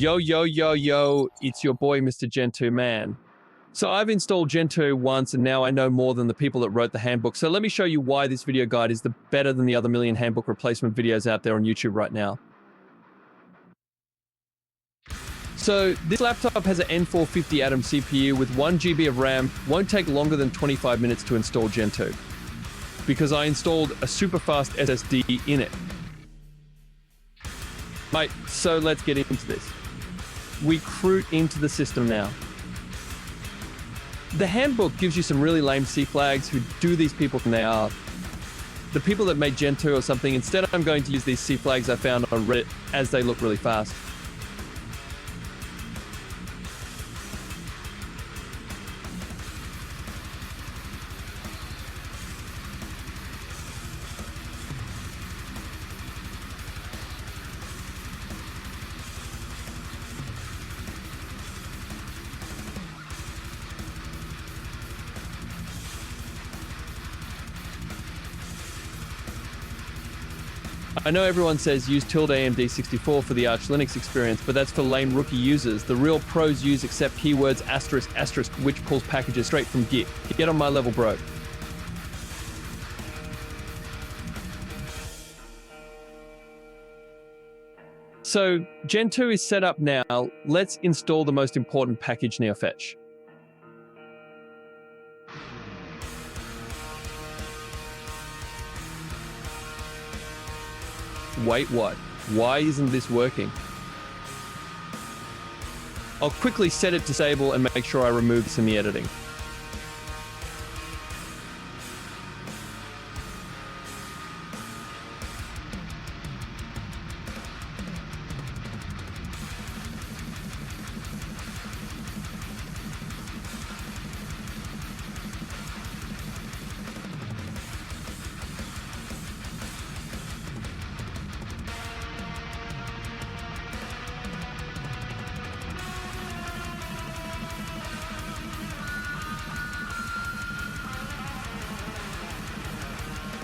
Yo, yo, yo, yo, it's your boy, Mr. Gentoo Man. So I've installed Gentoo once and now I know more than the people that wrote the handbook. So let me show you why this video guide is better than the other million handbook replacement videos out there on YouTube right now. So this laptop has an N450 Atom CPU with 1 GB of RAM. Won't take longer than 25 minutes to install Gentoo, because I installed a super fast SSD in it. Mate, so let's get into this. We cruise into the system now. The handbook gives you some really lame C flags. Who do these people think they are? The people that made Gentoo or something. Instead, I'm going to use these C flags I found on Reddit, as they look really fast. I know everyone says use ~AMD64 for the Arch Linux experience, but that's for lame rookie users. The real pros use accept keywords ***, which pulls packages straight from Git. Get on my level, bro. So Gentoo is set up now. Let's install the most important package, NeoFetch. Wait, what? Why isn't this working? I'll quickly set it to disable and make sure I remove this in the editing.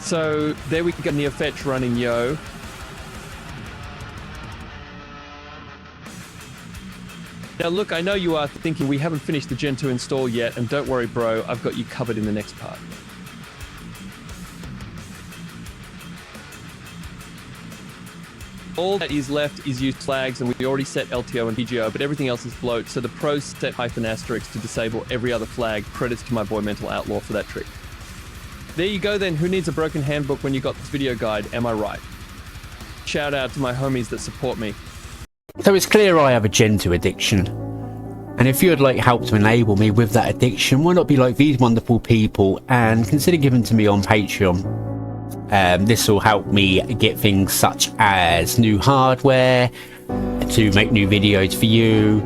So there we got NeoFetch running, yo. Now look, I know you are thinking we haven't finished the Gentoo install yet, and don't worry bro, I've got you covered in the next part. All that is left is use flags, and we already set LTO and PGO, but everything else is bloat, so the pros set --* to disable every other flag. Credits to my boy Mental Outlaw for that trick. There you go then, who needs a broken handbook when you got this video guide, am I right? Shout out to my homies that support me. So it's clear I have a Gentoo addiction. And if you would like help to enable me with that addiction, why not be like these wonderful people and consider giving to me on Patreon. This will help me get things such as new hardware, to make new videos for you,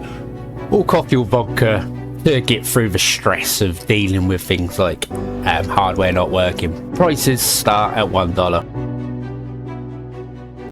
or coffee or vodka, to get through the stress of dealing with things like hardware not working. Prices start at $1.